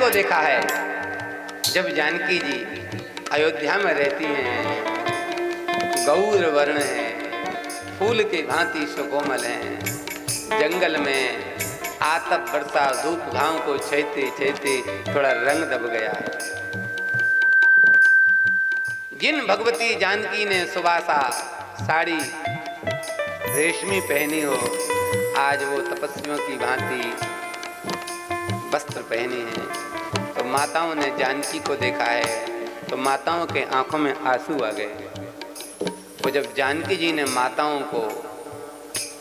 को देखा है। जब जानकी जी अयोध्या में रहती हैं, गौर वर्ण है, फूल की भांति सुकोमल हैं, जंगल में आतप बरसा धूप घाव को छेते छेते थोड़ा रंग दब गया है। जिन भगवती जानकी ने सुबासा साड़ी रेशमी पहनी हो, आज वो तपस्वियों की भांति वस्त्र पहनी है। तो माताओं ने जानकी को देखा है तो माताओं के आंखों में आंसू आ गए। वो जब जानकी जी ने माताओं को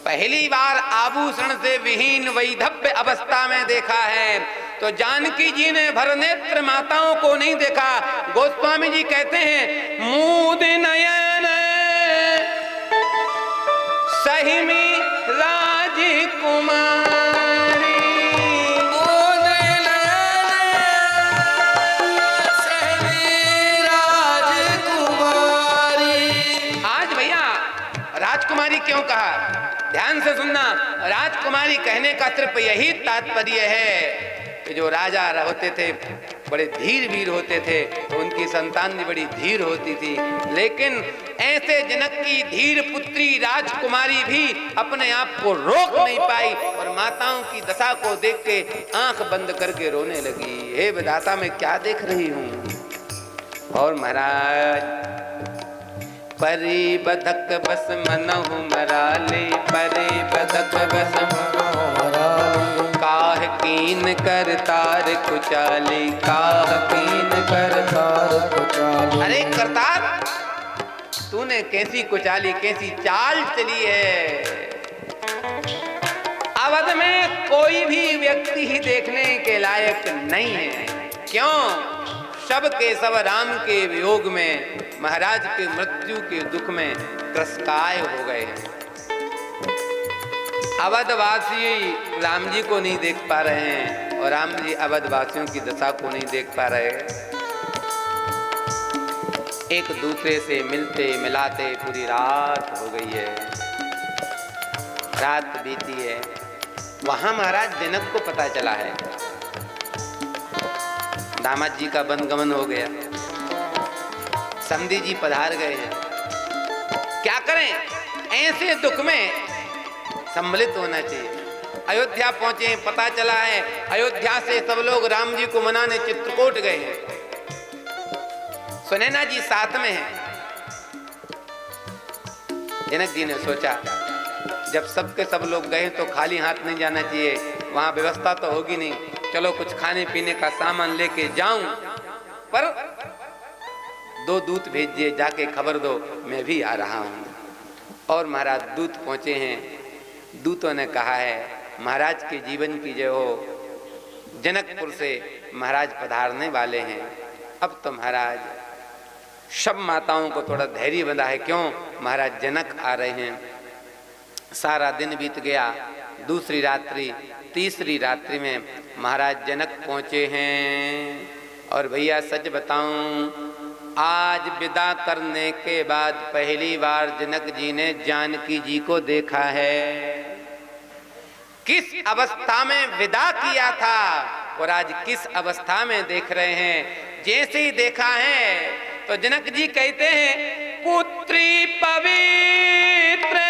पहली बार आभूषण से विहीन वैधव्य अवस्था में देखा है, तो जानकी जी ने भरनेत्र माताओं को नहीं देखा। गोस्वामी जी कहते हैं, मूद नयन सहिमी राजकुमारी, मूद नयन सहिमी राजकुमारी। आज भैया राजकुमारी क्यों कहा? ध्यान से सुनना, राजकुमारी कहने का सिर्फ यही तात्पर्य है कि जो राजा होते थे बड़े धीर वीर होते थे, तो उनकी संतान भी बड़ी धीर होती थी। लेकिन ऐसे जनक की धीर पुत्री राजकुमारी भी अपने आप को रोक नहीं पाई और माताओं की दशा को देख के आंख बंद करके रोने लगी। हे विधाता, मैं क्या देख रही हूँ। और महाराज, परी बधक बस मनहु मराले, परे बधक बस मनहु मराले, काह कीन कर तार कुचाली, काह कीन कर तार कुचाली। अरे करतार, तूने कैसी कुचाली, कैसी चाल चली है। अवध में कोई भी व्यक्ति ही देखने के लायक नहीं है। क्यों? सब के सब राम के वियोग में, महाराज के मृत्यु के दुख में त्रस्ताए हो गए हैं। अवधवासी राम जी को नहीं देख पा रहे हैं और राम जी अवधवासियों की दशा को नहीं देख पा रहे। एक दूसरे से मिलते मिलाते पूरी रात हो गई है। रात बीती है। वहां महाराज जनक को पता चला है दामाद जी का वनगमन हो गया, समधी जी पधार गए हैं। क्या करें? ऐसे दुख में सम्मिलित होना चाहिए। अयोध्या पहुंचे, पता चला है अयोध्या से सब लोग राम जी को मनाने चित्रकूट गए हैं। सुनैना जी साथ में हैं। जनक जी ने सोचा, जब सबके सब लोग गए तो खाली हाथ नहीं जाना चाहिए, वहां व्यवस्था तो होगी नहीं, चलो कुछ खाने पीने का सामान लेके जाऊं। पर दो दूत भेज दिए, जाके खबर दो मैं भी आ रहा हूं। और महाराज दूत पहुंचे हैं। दूतों ने कहा है, महाराज के जीवन की जय हो, जनकपुर से महाराज पधारने वाले हैं। अब तो महाराज सब माताओं को थोड़ा धैर्य बंधा है। क्यों? महाराज जनक आ रहे हैं। सारा दिन बीत गया। दूसरी रात्रि, तीसरी रात्रि में महाराज जनक पहुंचे हैं। और भैया सच बताऊं, आज विदा करने के बाद पहली बार जनक जी ने जानकी जी को देखा है। किस अवस्था में विदा किया था और आज किस अवस्था में देख रहे हैं। जैसे ही देखा है तो जनक जी कहते हैं, पुत्री पवित्र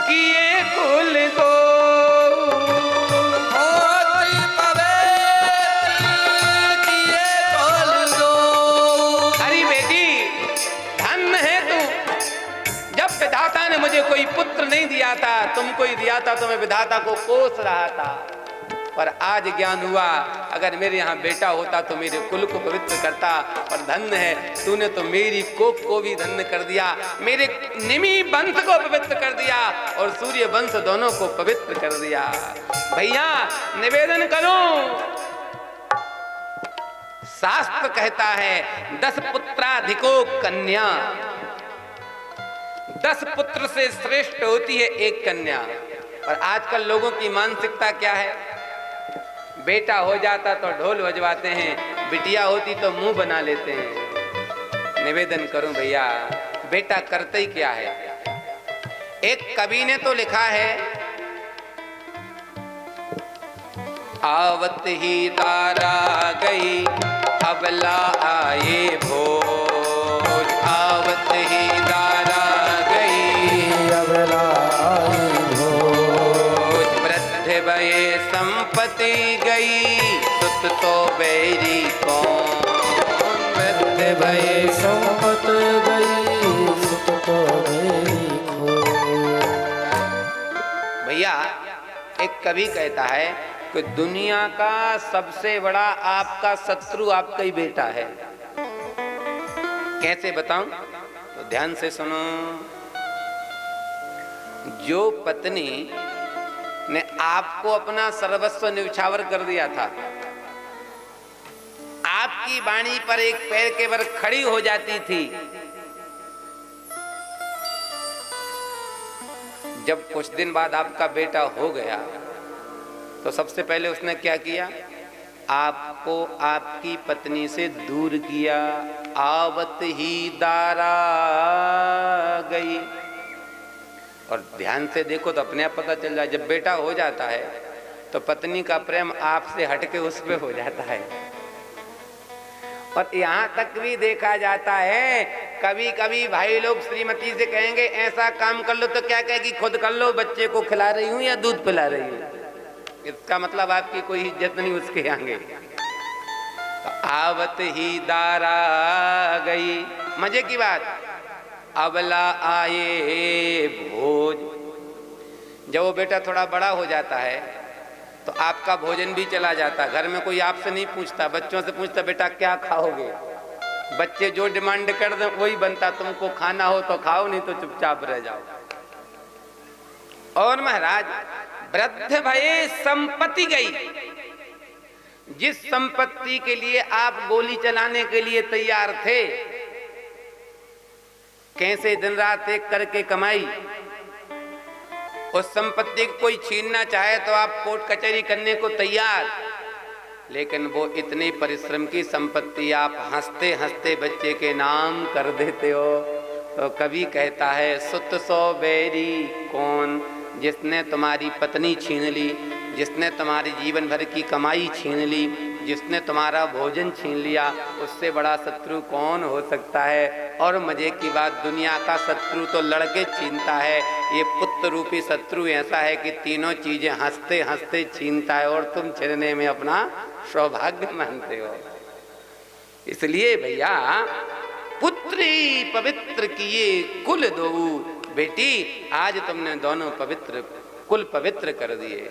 किए कुल को, विधाता ने मुझे कोई पुत्र नहीं दिया था, तुमको ही दिया था, तो मैं विधाता को कोस रहा था। पर आज ज्ञान हुआ, अगर मेरे यहाँ बेटा होता तो मेरे कुल को पवित्र करता। और धन्य है, तूने तो मेरी कोख को भी धन्य कर दिया, मेरे निमि वंश को पवित्र कर दिया और सूर्य वंश दोनों को पवित्र कर दिया। भैया निवेदन करूं, शास्त्र कहता है 10 पुत्राधिको कन्या, 10 पुत्र से श्रेष्ठ होती है एक कन्या। और आजकल लोगों की मानसिकता क्या है? बेटा हो जाता तो ढोल बजवाते हैं, बिटिया होती तो मुंह बना लेते हैं। निवेदन करूं भैया, बेटा करते ही क्या है? एक कवि ने तो लिखा है, आवत ही दारा गई अबला आए भोज। आवत ही दारा गई अबला आए भोज। वृद्ध भये संपत्ति गई सुत तो बैरी कौन। वृद्ध भये संपत गई सुत तो बैरी खोज। भैया एक कवि कहता है कि दुनिया का सबसे बड़ा आपका शत्रु आपका ही बेटा है। कैसे बताऊं? तो ध्यान से सुनो। जो पत्नी ने आपको अपना सर्वस्व न्यौछावर कर दिया था, आपकी वाणी पर एक पैर के बल खड़ी हो जाती थी, जब कुछ दिन बाद आपका बेटा हो गया तो सबसे पहले उसने क्या किया? आपको आपकी पत्नी से दूर किया। आवत ही दारा गई। और ध्यान से देखो तो अपने आप पता चल जाए, जब बेटा हो जाता है तो पत्नी का प्रेम आपसे हटके उस पे हो जाता है। और यहाँ तक भी देखा जाता है, कभी कभी भाई लोग श्रीमती से कहेंगे ऐसा काम कर लो, तो क्या कहेगी? खुद कर लो, बच्चे को खिला रही हूँ या दूध पिला रही हूँ। इसका मतलब आपकी कोई इज्जत नहीं उसके आगे। तो आवत ही दारा गई, मजे की बात, अबला आए भोज। जब वो बेटा थोड़ा बड़ा हो जाता है तो आपका भोजन भी चला जाता। घर में कोई आपसे नहीं पूछता, बच्चों से पूछता बेटा क्या खाओगे। बच्चे जो डिमांड कर दें वही बनता, तुमको खाना हो तो खाओ, नहीं तो चुपचाप रह जाओ। और महाराज वृद्ध भये संपत्ति गई। जिस संपत्ति के लिए आप गोली चलाने के लिए तैयार थे, कैसे दिन रात एक करके कमाई, उस संपत्ति को कोई छीनना चाहे तो आप कोर्ट कचहरी करने को तैयार। लेकिन वो इतनी परिश्रम की संपत्ति आप हंसते हंसते बच्चे के नाम कर देते हो। तो कवि कहता है सुत सो बैरी कौन। जिसने तुम्हारी पत्नी छीन ली, जिसने तुम्हारी जीवन भर की कमाई छीन ली, जिसने तुम्हारा भोजन छीन लिया, उससे बड़ा शत्रु कौन हो सकता है। और मजे की बात, दुनिया का शत्रु तो लड़के छीनता है, ये पुत्र रूपी शत्रु ऐसा है कि तीनों चीजें हंसते हंसते छीनता है, और तुम छीनने में अपना सौभाग्य मानते हो। इसलिए भैया पुत्री पवित्र किए कुल दो। बेटी आज तुमने दोनों पवित्र कुल पवित्र कर दिए।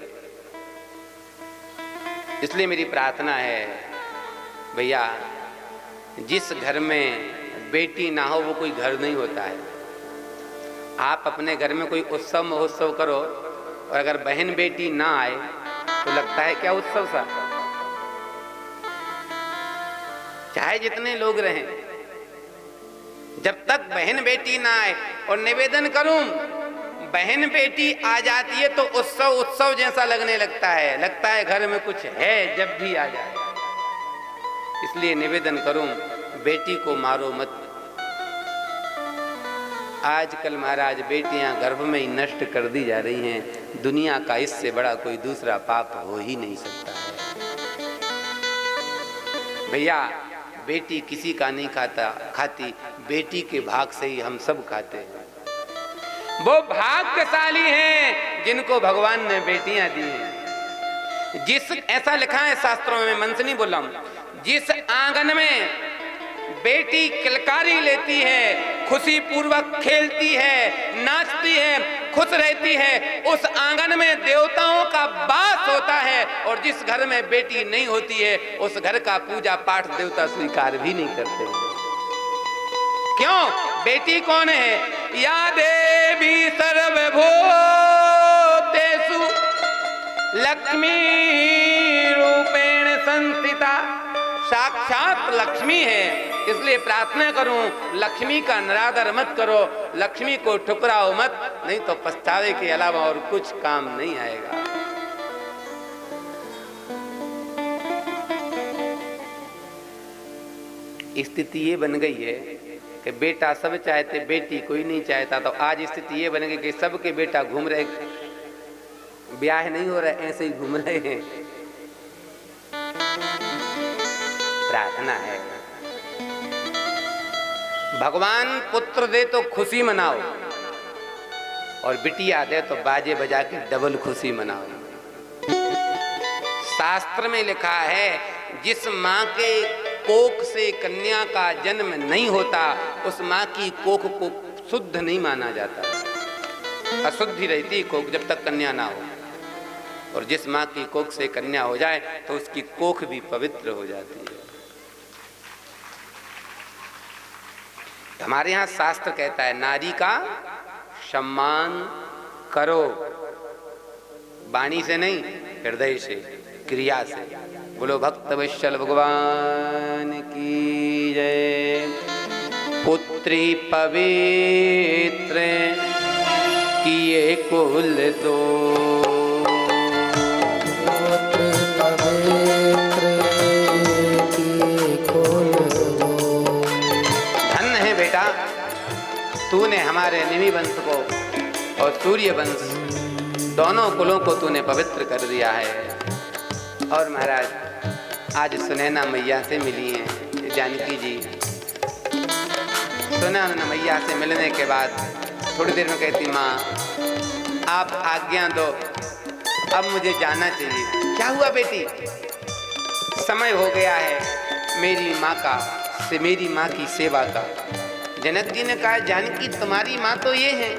इसलिए मेरी प्रार्थना है भैया, जिस घर में बेटी ना हो वो कोई घर नहीं होता है। आप अपने घर में कोई उत्सव महोत्सव करो और अगर बहन बेटी ना आए तो लगता है क्या उत्सव सा। चाहे जितने लोग रहें, जब तक बहन बेटी ना आए, और निवेदन करूं बहन बेटी आ जाती है तो उत्सव उत्सव जैसा लगने लगता है घर में कुछ है जब भी आ जाए। इसलिए निवेदन करूं बेटी को मारो मत। आजकल महाराज बेटियां गर्भ में ही नष्ट कर दी जा रही हैं। दुनिया का इससे बड़ा कोई दूसरा पाप हो ही नहीं सकता है। भैया बेटी किसी का नहीं खाती, बेटी के भाग से ही हम सब खाते हैं। वो भाग्यशाली हैं जिनको भगवान ने बेटियां दी हैं। जिस ऐसा लिखा है शास्त्रों में, मन से नहीं बोल रहा हूं, जिस आंगन में बेटी किलकारी लेती है, खुशी पूर्वक खेलती है, नाचती है, खुश रहती है, उस आंगन में देवताओं का वास होता है। और जिस घर में बेटी नहीं होती है उस घर का पूजा पाठ देवता स्वीकार भी नहीं करते। क्यों? बेटी कौन है? या देवी सर्वभूतेषु लक्ष्मी रूपेण संस्थिता। साक्षात लक्ष्मी है। इसलिए प्रार्थना करूं लक्ष्मी का निरादर मत करो, लक्ष्मी को ठुकराओ मत, नहीं तो पछतावे के अलावा और कुछ काम नहीं आएगा। स्थिति ये बन गई है कि बेटा सब चाहते, बेटी कोई नहीं चाहता। तो आज स्थिति ये बन गई कि सबके बेटा घूम रहे, ब्याह नहीं हो रहा, ऐसे ही घूम रहे हैं। प्रार्थना है। भगवान पुत्र दे तो खुशी मनाओ और बिटिया दे तो बाजे बजा के डबल खुशी मनाओ। शास्त्र में लिखा है जिस माँ के कोख से कन्या का जन्म नहीं होता उस माँ की कोख को शुद्ध नहीं माना जाता, अशुद्धि रहती कोख जब तक कन्या ना हो। और जिस माँ की कोख से कन्या हो जाए तो उसकी कोख भी पवित्र हो जाती है। हमारे यहाँ शास्त्र कहता है नारी का सम्मान करो, वाणी से नहीं हृदय से, क्रिया से। बोलो भक्त वत्सल भगवान की जय। पुत्री पवित्र किए कुल दो, पुत्र पवित्र किए कुल दो। धन्य है बेटा, तूने हमारे निमि वंश को और सूर्य वंश दोनों कुलों को तूने पवित्र कर दिया है। और महाराज आज सुनैना मैया से मिली हैं जानकी जी। सुनैना मैया से मिलने के बाद थोड़ी देर में कहती माँ आप आज्ञा दो, अब मुझे जाना चाहिए। क्या हुआ बेटी? समय हो गया है मेरी माँ का, से मेरी माँ की सेवा का। जनक जी ने कहा जानकी तुम्हारी माँ तो ये है।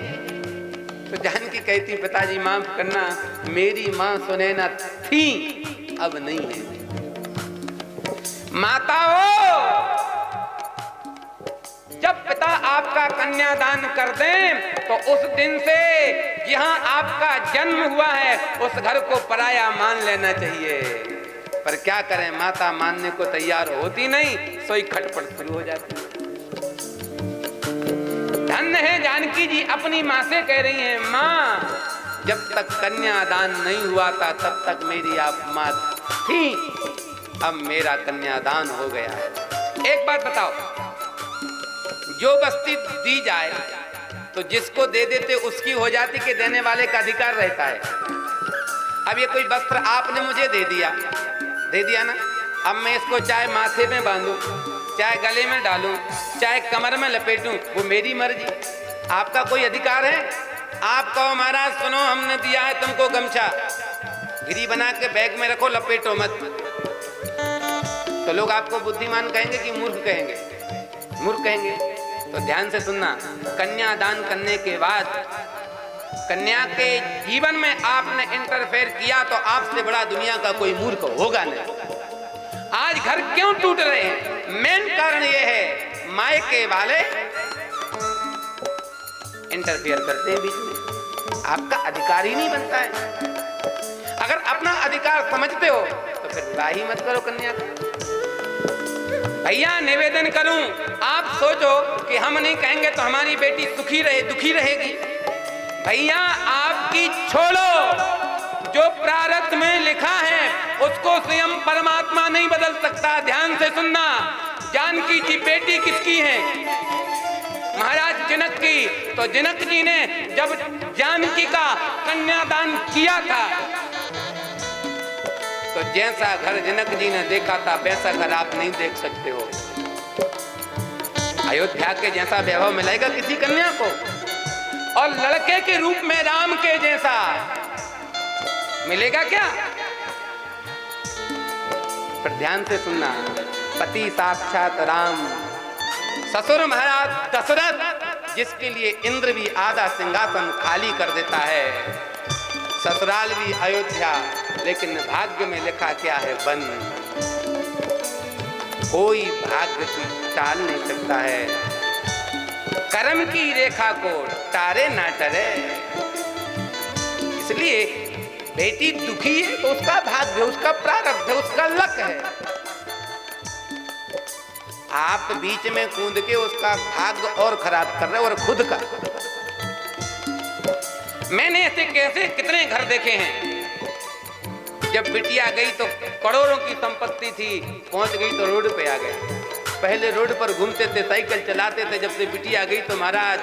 तो जानकी कहती पिताजी माफ करना, मेरी माँ सुनैना थी अब नहीं है। माता हो, जब पिता आपका कन्यादान कर दें तो उस दिन से यहाँ आपका जन्म हुआ है उस घर को पराया मान लेना चाहिए। पर क्या करें, माता मानने को तैयार होती नहीं, सोई खटपट शुरू हो जाती है। धन्य है जानकी जी अपनी माँ से कह रही हैं माँ जब तक कन्यादान नहीं हुआ था तब तक मेरी आप माँ थी, अब मेरा कन्यादान हो गया है। एक बात बताओ, जो बस्ती दी जाए तो जिसको दे देते उसकी हो जाती कि देने वाले का अधिकार रहता है। अब ये कोई वस्त्र आपने मुझे दे दिया ना, अब मैं इसको चाहे माथे में बांधूं, चाहे गले में डालूं, चाहे कमर में लपेटूं, वो मेरी मर्जी। आपका कोई अधिकार है? आप कहो महाराज सुनो हमने दिया है तुमको गमछा, गिरी बना के बैग में रखो, लपेटो मत, तो लोग आपको बुद्धिमान कहेंगे कि मूर्ख कहेंगे? मूर्ख कहेंगे। तो ध्यान से सुनना, कन्यादान करने के बाद कन्या के जीवन में आपने इंटरफेयर किया तो आपसे बड़ा दुनिया का कोई मूर्ख होगा नहीं। आज घर क्यों टूट रहे हैं? मेन कारण यह है मायके वाले इंटरफेयर करते हैं बीच में, आपका अधिकार ही नहीं बनता है। अगर अपना अधिकार समझते हो तो फिर विवाह ही मत करो कन्या का। भैया निवेदन करूं, आप सोचो कि हम नहीं कहेंगे तो हमारी बेटी सुखी रहे, दुखी रहेगी। भैया आपकी छोड़ो, जो प्रारब्ध में लिखा है उसको स्वयं परमात्मा नहीं बदल सकता। ध्यान से सुनना, जानकी जी बेटी किसकी है? महाराज जनक की। तो जनक जी ने जब जानकी का कन्यादान किया था तो जैसा घर जनक जी ने देखा था वैसा घर आप नहीं देख सकते हो। अयोध्या के जैसा वैभव मिलेगा किसी कन्या को, और लड़के के रूप में राम के जैसा मिलेगा क्या? पर ध्यान से सुनना, पति साक्षात राम, ससुर महाराज दशरथ, जिसके लिए इंद्र भी आधा सिंहासन खाली कर देता है, ससुराल भी अयोध्या, लेकिन भाग्य में लिखा क्या है? वन। कोई भाग्य को टाल नहीं सकता है, कर्म की रेखा को टारे ना टरे। इसलिए बेटी दुखी है तो उसका भाग्य, उसका प्रारब्ध है, उसका लक है। आप बीच में कूद के उसका भाग्य और खराब कर रहे हो, और खुद का। मैंने ऐसे कैसे कितने घर देखे हैं, जब बिटिया गई तो करोड़ों की संपत्ति थी, पहुंच गई तो रोड पे आ गए। पहले रोड पर घूमते थे, साइकिल चलाते थे, जब से बिटिया गई तो महाराज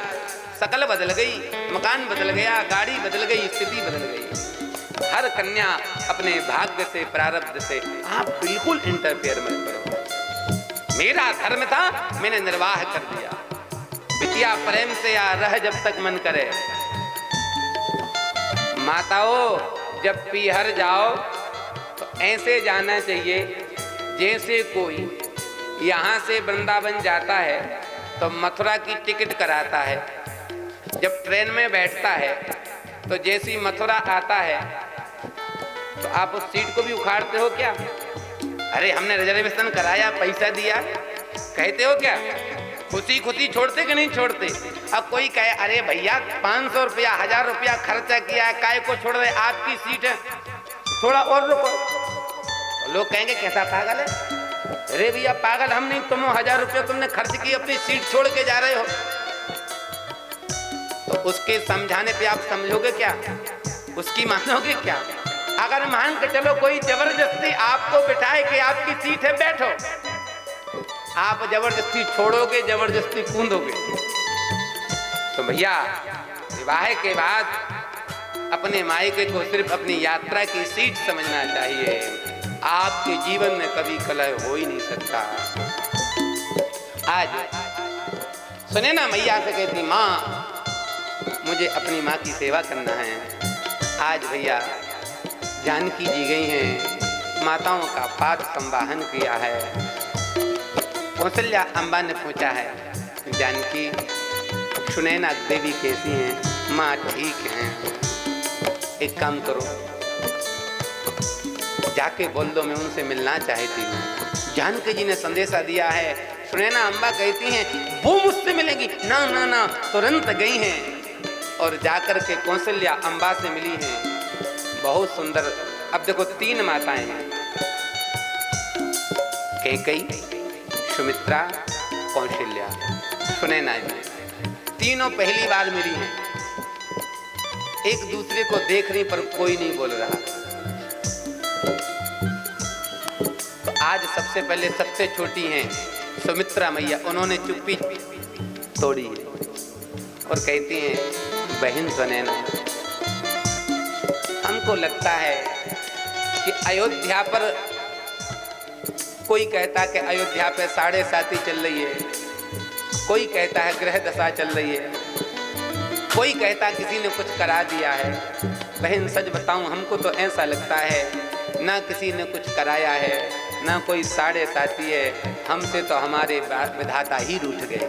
शकल बदल गई, मकान बदल गया, गाड़ी बदल गई, स्थिति बदल गई। हर कन्या अपने भाग्य से, प्रारब्ध से, आप बिल्कुल इंटरफेयर मत करो। मेरा धर्म था, मैंने निर्वाह कर दिया। बिटिया प्रेम से या रह जब तक मन करे। माताओं, जब पीहर जाओ तो ऐसे जाना चाहिए जैसे कोई यहाँ से वृंदावन जाता है तो मथुरा की टिकट कराता है। जब ट्रेन में बैठता है तो जैसी मथुरा आता है तो आप उस सीट को भी उखाड़ते हो क्या? अरे हमने रिजर्वेशन कराया, पैसा दिया, कहते हो क्या? खुशी खुशी छोड़ते कि नहीं छोड़ते? अब कोई कहे अरे भैया 500 रुपया 1000 रुपया खर्चा किया है, काय को छोड़ रहे, आपकी सीट है, थोड़ा और रुको। लोग कहेंगे कैसा पागल है? अरे भैया पागल हम नहीं, तुम 1000 रुपया तुमने खर्च की, अपनी सीट छोड़ के जा रहे हो। तो उसके समझाने पे आप समझोगे क्या? उसकी मानोगे क्या? अगर मान के चलो कोई जबरदस्ती आपको बिठाए कि आपकी सीट है बैठो, आप जबरदस्ती छोड़ोगे, जबरदस्ती कूदोगे। तो भैया विवाह के बाद अपने मायके को सिर्फ अपनी यात्रा की सीट समझना चाहिए। आपके जीवन में कभी कलह हो ही नहीं सकता। आज सुने ना, मैया से कहती माँ मुझे अपनी माँ की सेवा करना है। आज भैया जानकी जी गई हैं, माताओं का पाठ संवाहन किया है। कौशल्या अम्बा ने पूछा है जानकी सुनैना देवी कैसी हैं? माँ ठीक हैं। एक काम करो, जाके बोल दो मैं उनसे मिलना चाहती हूँ। जानकी जी ने संदेशा दिया है। सुनैना अम्बा कहती हैं वो मुझसे मिलेंगी? ना ना ना, तुरंत गई हैं और जाकर के कौशल्या अम्बा से मिली हैं। बहुत सुंदर। अब देखो 3 माताएं हैं, कैकेयी, सुमित्रा, कौशल्या, सुनैना जी। तीनों पहली बार मिली हैं। एक दूसरे को देख रही पर कोई नहीं बोल रहा। तो आज सबसे पहले सबसे छोटी हैं सुमित्रा मैया, उन्होंने चुप्पी तोड़ी है और कहती हैं बहन सुनैना, हमको लगता है कि अयोध्या पर, कोई कहता कि अयोध्या पे 7.5 चल रही है, कोई कहता है ग्रह दशा चल रही है, कोई कहता किसी ने कुछ करा दिया है। बहन सच बताऊं, हमको तो ऐसा लगता है ना किसी ने कुछ कराया है, ना कोई 7.5 है, हमसे तो हमारे विधाता ही रूठ गए।